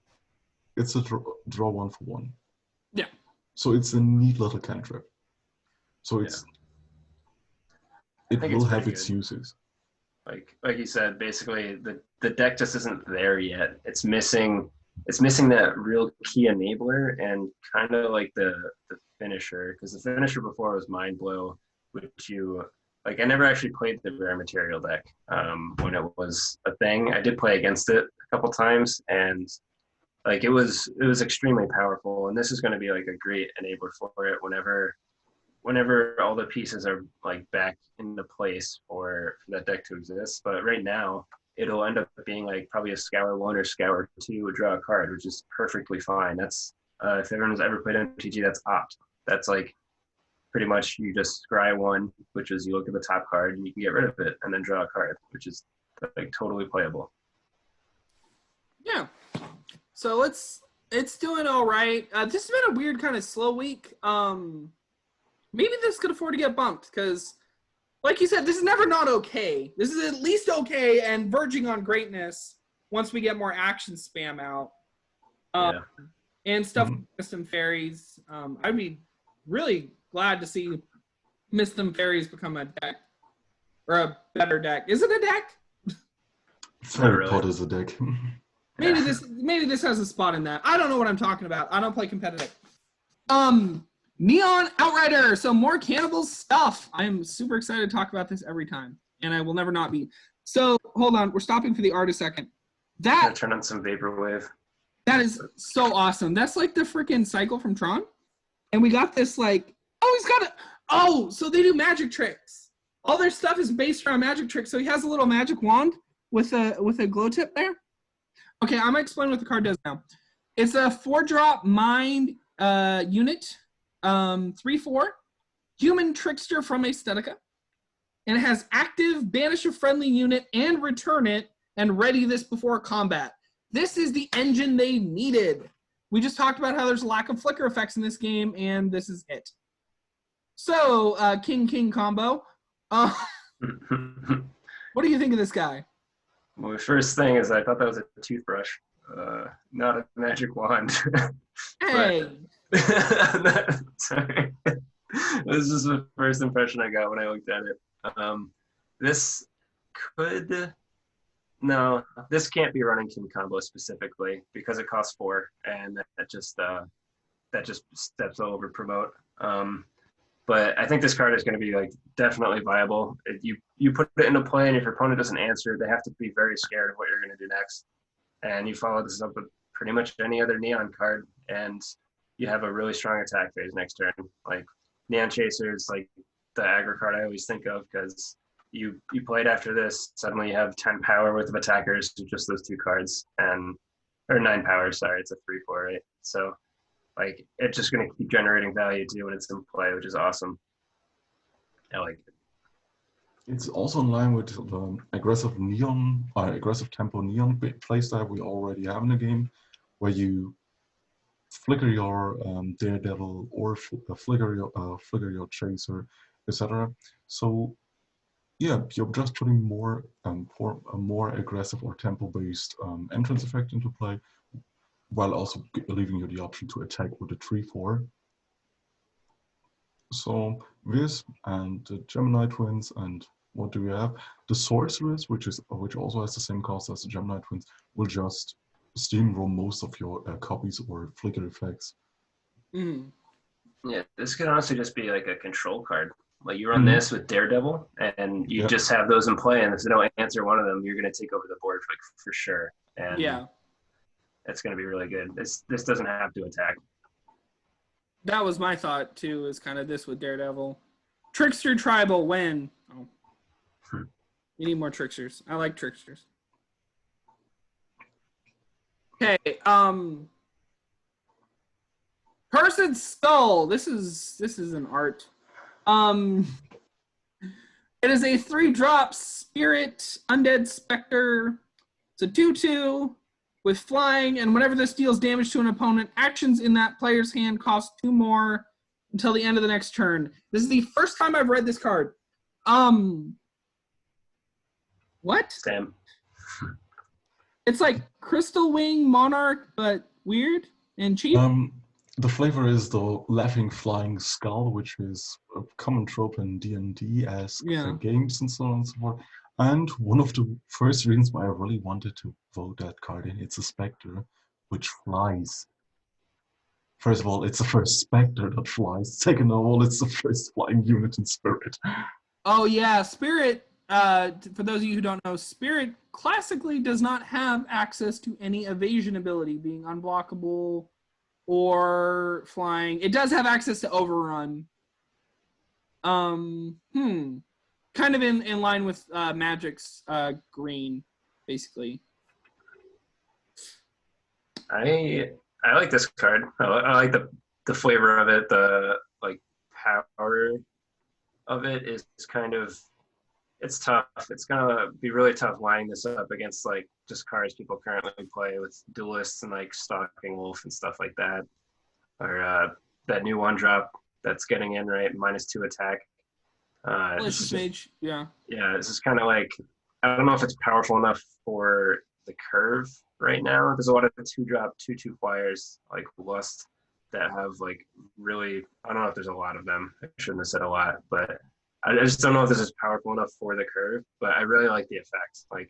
B: it's a draw 1 for 1.
A: Yeah.
B: So it's a neat little cantrip. So it will have its uses.
C: Like you said, basically the deck just isn't there yet. It's missing it's missing that real key enabler and kind of like the finisher, because the finisher before was Mind Blow, which you like. I never actually played the rare material deck when it was a thing. I did play against it a couple times, and like it was extremely powerful. And this is going to be like a great enabler for it whenever all the pieces are like back into place for that deck to exist. But right now, it'll end up being like probably a Scour 1 or Scour 2, draw a card, which is perfectly fine. That's if everyone's ever played MTG, that's opt. That's like pretty much you just scry 1, which is you look at the top card and you can get rid of it and then draw a card, which is like totally playable.
A: Yeah. So it's doing all right. This has been a weird kind of slow week. Maybe this could afford to get bumped because, like you said, this is never not okay. This is at least okay and verging on greatness once we get more action spam out. And stuff like Wisdom Fairies. I'd be really glad to see Wisdom Fairies become a deck. Or a better deck. Is it a deck?
B: Fairy Pot is a deck.
A: Maybe this has a spot in that. I don't know what I'm talking about. I don't play competitive. N3ON Outrider, so more cannibals stuff. I'm super excited to talk about this every time, and I will never not be. So, hold on, we're stopping for the art a second. That
C: turn on some Vaporwave.
A: That is so awesome. That's like the freaking cycle from Tron. And we got this like, oh, he's got a, oh, so they do magic tricks. All their stuff is based around magic tricks. So he has a little magic wand with a glow tip there. Okay, I'm gonna explain what the card does now. It's a 4-drop mind unit. 3/4, human trickster from AESTHETICA, and it has active banish a friendly unit and return it and ready this before combat. This is the engine they needed. We just talked about how there's a lack of flicker effects in this game, and this is it. So, King combo. What do you think of this guy?
C: Well, the first thing is I thought that was a toothbrush, not a magic wand.
A: Hey.
C: Sorry. This is the first impression I got when I looked at it. This can't be running King combo specifically because it costs 4, and that just steps over promote. But I think this card is going to be like definitely viable. You put it into play, and if your opponent doesn't answer, they have to be very scared of what you're going to do next. And you follow this up with pretty much any other N3ON card, and you have a really strong attack phase next turn. Like N3ON Chaser is like the aggro card I always think of because you played after this, suddenly you have 10 power worth of attackers, just those 2 cards, or 9 power, sorry, it's a 3/4, right? So like it's just going to keep generating value too when it's in play, which is awesome. I like it.
B: It's also in line with the aggressive tempo N3ON playstyle we already have in the game, where you flicker your Daredevil or flicker your Chaser, etc. So yeah, you're just putting more a more aggressive or tempo-based entrance effect into play, while also leaving you the option to attack with a 3/4. So this and the Gemini Twins, and what do we have? The Sorceress, which also has the same cost as the Gemini Twins, will just steamroll most of your copies or flicker effects.
C: Yeah, this could honestly just be like a control card. Like you run this with Daredevil, and you just have those in play, and if they don't answer one of them, you're going to take over the board for sure. And
A: yeah,
C: it's going to be really good. This doesn't have to attack.
A: That was my thought too. Is kind of this with Daredevil, Trickster Tribal when. Oh. You need more tricksters. I like tricksters. Okay, Person's Skull. This is an art. It is a 3-drop spirit undead specter. It's a 2/2 with flying, and whenever this deals damage to an opponent, actions in that player's hand cost 2 more until the end of the next turn. This is the first time I've read this card. What?
C: Sam.
A: It's like Crystal Wing Monarch, but weird and cheap.
B: The flavor is the laughing flying skull, which is a common trope in D&D as games and so on and so forth. And one of the first reasons why I really wanted to vote that card in, it's a specter. which flies. First of all, it's the first Spectre that flies. Second of all, it's the first flying unit in Spirit.
A: Oh yeah, Spirit, for those of you who don't know, Spirit classically does not have access to any evasion ability, being unblockable or flying. It does have access to Overrun. Kind of in line with Magic's green, basically.
C: I like this card. I like the flavor of it. The like power of it is kind of, it's tough. It's gonna be really tough lining this up against like just cards people currently play with duelists and like Stalking Wolf and stuff like that, or that new one drop that's getting in right -2 attack.
A: Malicious Mage, yeah.
C: Yeah, this is kind of like, I don't know if it's powerful enough for the curve right now. There's a lot of 2-drop 2/2 flyers like Lust that have like really, I don't know if there's a lot of them. I shouldn't have said a lot, but I just don't know if this is powerful enough for the curve. But I really like the effect. Like,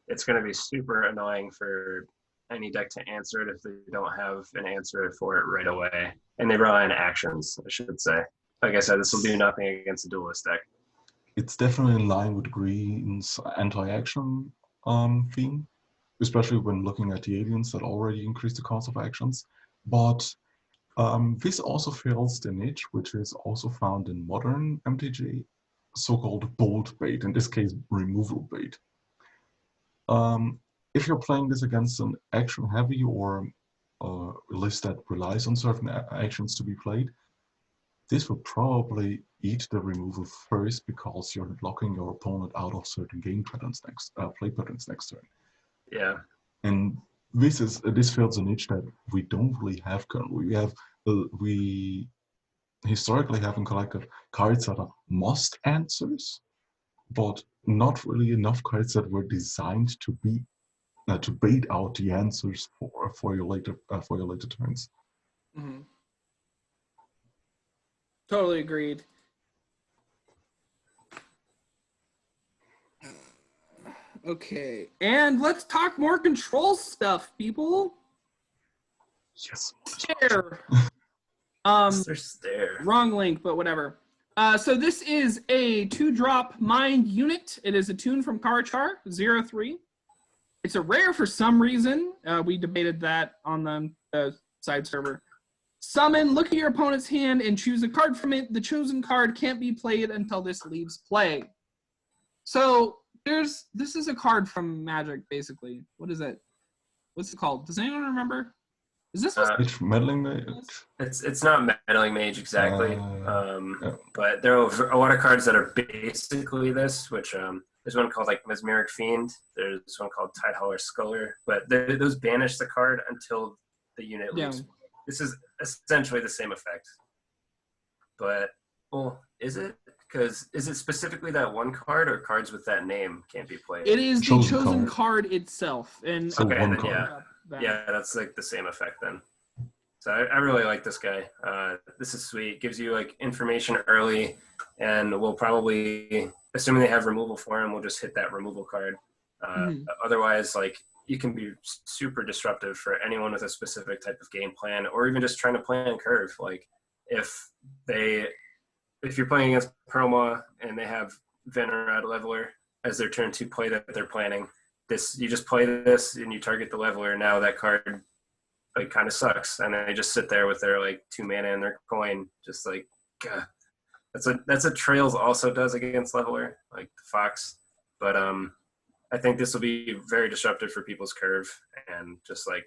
C: it's going to be super annoying for any deck to answer it if they don't have an answer for it right away, and they rely on actions, I should say. Like I said, this will do nothing against a duelist deck.
B: It's definitely in line with Green's anti-action theme, especially when looking at the aliens that already increase the cost of actions. But this also fills the niche, which is also found in modern MTG, so-called bold bait, in this case, removal bait. If you're playing this against an action-heavy or a list that relies on certain actions to be played, this will probably eat the removal first because you're locking your opponent out of certain game patterns play patterns next turn.
C: Yeah.
B: And this fills a niche that we don't really have currently. We historically haven't collected cards that are must answers, but not really enough cards that were designed to be to bait out the answers for your later turns.
A: Mm-hmm. Totally agreed. Okay, and let's talk more control stuff, people.
B: Yes.
A: Stare.
C: Stare.
A: Wrong link, but whatever. So this is a 2-drop mind unit. It is a tune from Karachar, 0/3. It's a rare for some reason. We debated that on the side server. Summon, look at your opponent's hand, and choose a card from it. The chosen card can't be played until this leaves play. So this is a card from Magic, basically. What is it? What's it called? Does anyone remember? Is this
B: It's Meddling Mage?
C: It's not Meddling Mage exactly,
B: yeah.
C: but there are a lot of cards that are basically this, which there's one called like Mesmeric Fiend. There's one called Tidehauler Sculler, but those banish the card until the unit leaves. This is essentially the same effect, but well, is it? Because is it specifically that one card, or cards with that name can't be played?
A: It is the chosen card itself, and
B: so
C: okay,
B: one
C: then,
B: card.
C: Yeah, that's like the same effect then. So I really like this guy. This is sweet. Gives you like information early, and we'll probably, assuming they have removal for him, we'll just hit that removal card. Otherwise, like, you can be super disruptive for anyone with a specific type of game plan, or even just trying to plan curve. Like, if you're playing against Perlmaw and they have Venerad Leveler as their turn 2 play that they're planning, you just play this and you target the Leveler. Now that card like kind of sucks, and they just sit there with their like 2 mana and their coin, just like, God. That's a Trails also does against Leveler, like the Fox. But I think this will be very disruptive for people's curve, and just like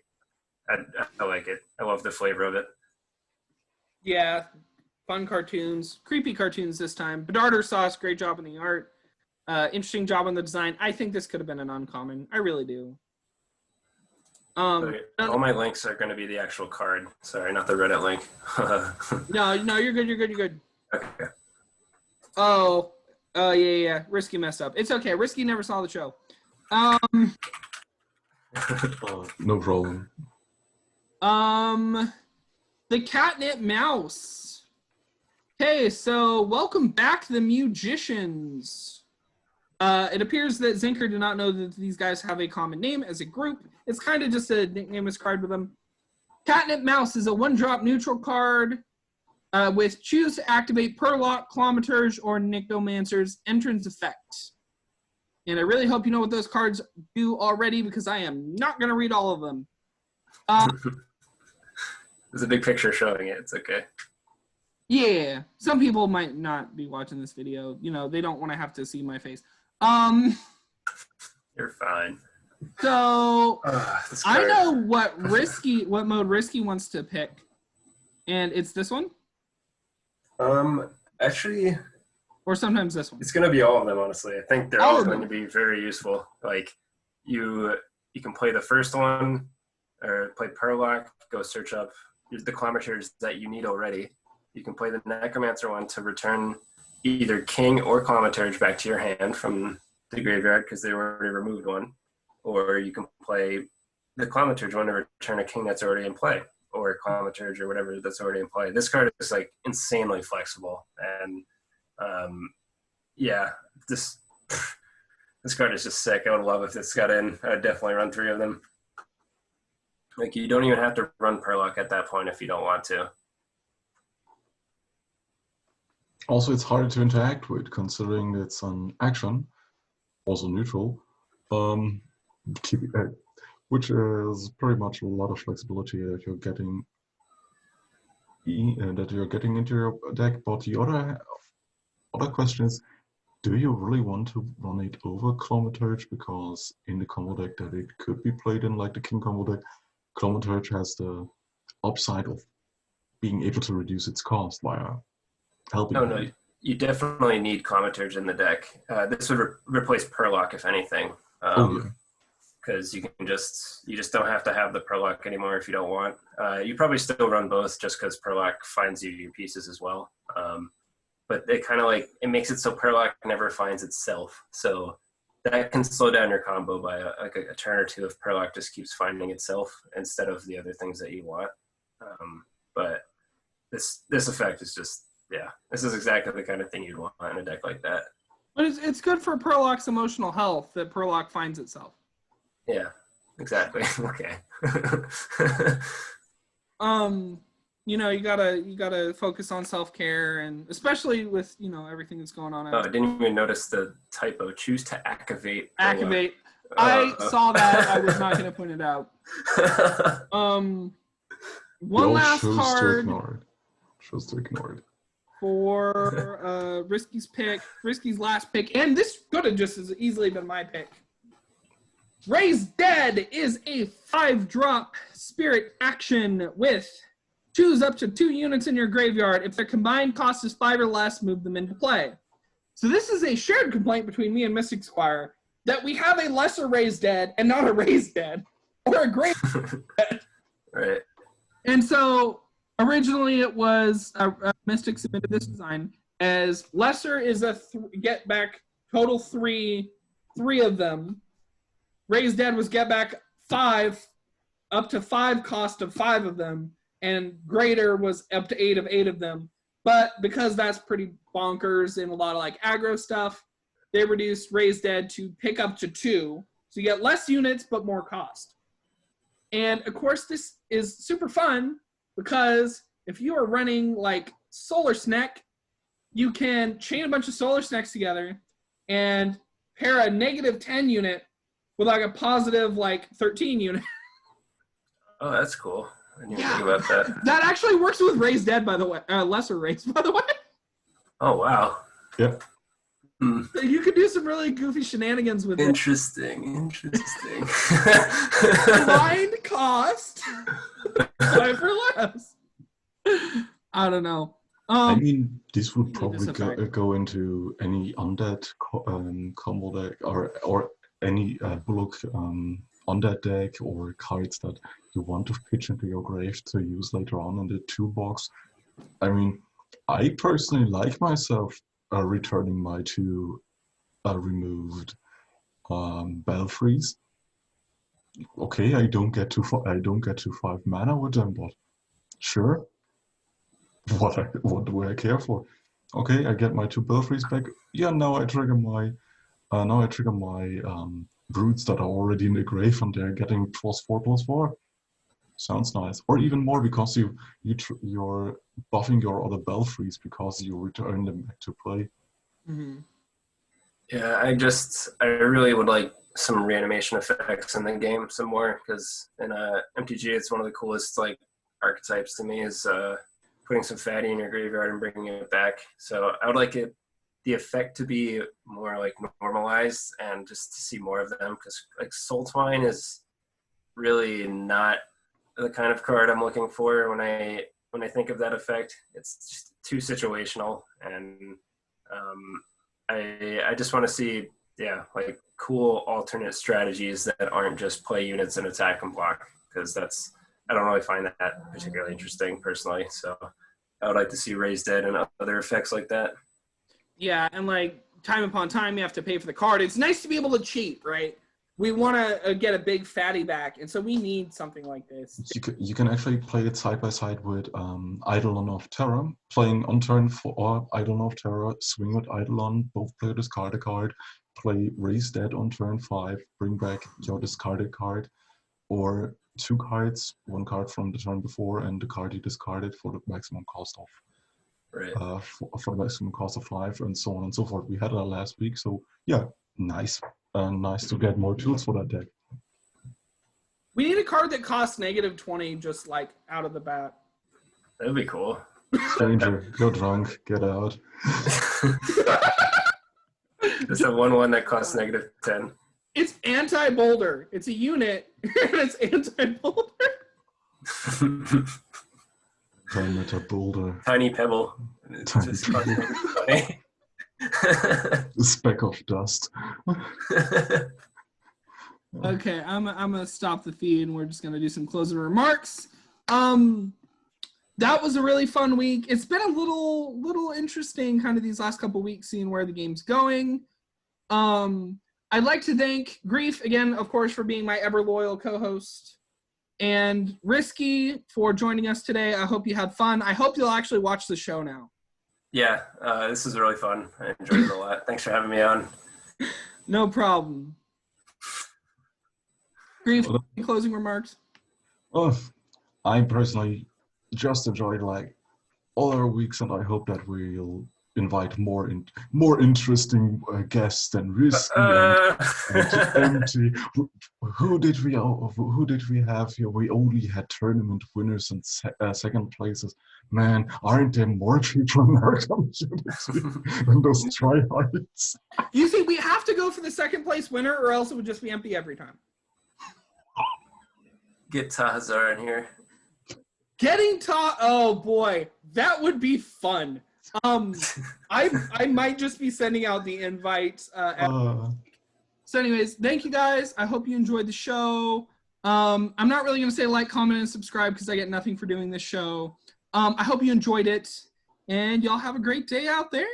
C: I like it. I love the flavor of it.
A: Yeah, fun cartoons, creepy cartoons this time. Bedarder Sauce, great job on the art. Interesting job on the design. I think this could have been an uncommon. I really do.
C: Okay. All my links are going to be the actual card. Sorry, not the Reddit link.
A: No, you're good. You're good.
C: Okay.
A: Oh, yeah. Risky messed up. It's okay. Risky never saw the show.
B: No problem.
A: The Catnip Mouse. Okay, so welcome back to the Magicians. It appears that Zinker did not know that these guys have a common name as a group. It's kind of just a nickname ascribed to them. Catnip Mouse is a 1-drop neutral card with choose to activate Perlock, Clomaturge, or Necromancer's entrance effect. And I really hope you know what those cards do already because I am not going to read all of them.
C: There's a big picture showing it. It's okay.
A: Yeah, some people might not be watching this video. You know, they don't want to have to see my face.
C: You're fine.
A: So I know what mode Risky wants to pick, and it's this one.
C: Actually,
A: or sometimes this one.
C: It's going to be all of them, honestly. I think they're all going to be very useful. Like you can play the first one, or play Perlock. Go search up the Clomaturges that you need already. You can play the Necromancer one to return either King or Clomaturge back to your hand from the graveyard because they already removed one. Or you can play the Clomaturge one to return a King that's already in play, or a Clomaturge or whatever that's already in play. This card is like insanely flexible, and yeah, this card is just sick. I would love if this got in. I'd definitely run 3 of them. Like you don't even have to run Perlock at that point if you don't want to.
B: Also, it's harder to interact with considering it's an action, also neutral. Which is pretty much a lot of flexibility that you're getting into your deck. But the other question is, do you really want to run it over Clomaturge? Because in the combo deck that it could be played in, like the King combo deck, Clomaturge has the upside of being able to reduce its cost via helping.
C: Oh no, you definitely need Clomaturge in the deck. This would replace Perlock if anything. Because you just don't have to have the Perlock anymore if you don't want. You probably still run both just because Perlock finds you your pieces as well. But it kind of it makes it so Perlock never finds itself. So that can slow down your combo by a turn or two if Perlock just keeps finding itself instead of the other things that you want. But this effect is just, yeah, this is exactly the kind of thing you'd want in a deck like that.
A: But it's good for Perlock's emotional health that Perlock finds itself.
C: Yeah, exactly. Okay.
A: You know, you gotta focus on self-care, and especially with, you know, everything that's going on.
C: Oh, I didn't even notice the typo. Choose to activate.
A: Activate. I saw that. I was not gonna point it out. One last card.
B: Chose to ignore it.
A: For Risky's last pick, and this could have just as easily been my pick. Raise Dead is a 5-drop spirit action with choose up to 2 units in your graveyard. If their combined cost is 5 or less, move them into play. So this is a shared complaint between me and Mystic Squire that we have a lesser Raise Dead and not a Raise Dead or a Great Dead.
C: Right.
A: And so originally it was Mystic submitted this design as lesser is a get back total 3 of them. Raise Dead was get back 5, up to 5 cost of 5 of them, and greater was up to 8 of them. But because that's pretty bonkers in a lot of aggro stuff, they reduced Raise Dead to pick up to 2. So you get less units, but more cost. And of course, this is super fun because if you are running Solar Snack, you can chain a bunch of Solar Snacks together and pair a -10 unit with a positive 13 unit.
C: Oh, that's cool. I didn't even think about that.
A: That actually works with Raise Dead, by the way. Lesser Raise, by the way.
C: Oh, wow.
B: Yep.
A: You could do some really goofy shenanigans with
C: Interesting.
A: Combined cost 5 or less. I don't know.
B: I mean, this would probably go into any undead combo deck or any Bullock undead deck or cards that you want to pitch into your grave to use later on in the toolbox. I mean, I personally like myself returning my 2 removed Belfries. Okay, I don't get to 5 mana with them, but sure. What do I care for? Okay, I get my 2 Belfries back. Yeah, now I trigger my Now I trigger my broods that are already in the grave, and they're getting +4/+4. Sounds nice. Or even more, because you're buffing your other belfries because you return them back to play.
A: Mm-hmm.
C: Yeah, I really would like some reanimation effects in the game some more, because in MTG it's one of the coolest like archetypes to me is putting some fatty in your graveyard and bringing it back. So I would like the effect to be more like normalized and just to see more of them, because like Soul Twine is really not the kind of card I'm looking for when I think of that effect. It's just too situational, and I just want to see like cool alternate strategies that aren't just play units and attack and block, because I don't really find that particularly interesting personally. So I would like to see Raise Dead and other effects like that.
A: Yeah, and like time upon time you have to pay for the card. It's nice to be able to cheat, right? We want to get a big fatty back, and so we need something like this.
B: You can actually play it side by side with Eidolon of Terror, playing on turn 4 or Eidolon of Terror, swing with Eidolon, both play discard a card, play Raise Dead on turn 5, bring back your discarded card, or 2 cards, 1 card from the turn before and the card you discarded for the maximum cost of for the maximum cost of 5, and so on and so forth. We had that last week, so yeah, nice. Nice to get more tools for that deck.
A: We need a card that costs -20 just like out of the bat.
C: That would be cool.
B: Stranger, go drunk, get out.
C: Just a 1/1 that costs -10.
A: It's anti-boulder. It's a unit, and it's anti-boulder.
B: Diameter boulder.
C: Tiny pebble.
B: Tiny
C: Just
B: pebble.
C: funny.
B: A speck of dust.
A: Okay, I'm gonna stop the feed, and we're just gonna do some closing remarks. That was a really fun week. It's been a little interesting, kind of these last couple weeks, seeing where the game's going. I'd like to thank Grief again, of course, for being my ever loyal co-host, and Risky for joining us today. I hope you had fun. I hope you'll actually watch the show now.
C: Yeah, this is really fun. I enjoyed it a lot. Thanks for having me on.
A: No problem. Grief, any closing remarks?
B: Oh, I personally just enjoyed like other weeks, and I hope that we'll invite more interesting guests than Risky and Empty. Who did we have here? We only had tournament winners and second places. Man, aren't there more people in our community than those tryhards?
A: You see, we have to go for the second place winner, or else it would just be empty every time.
C: Get Tahazar in here.
A: Getting oh boy, that would be fun. I might just be sending out the invite. So anyways, thank you guys. I hope you enjoyed the show. I'm not really gonna say like, comment, and subscribe because I get nothing for doing this show. I hope you enjoyed it, and y'all have a great day out there.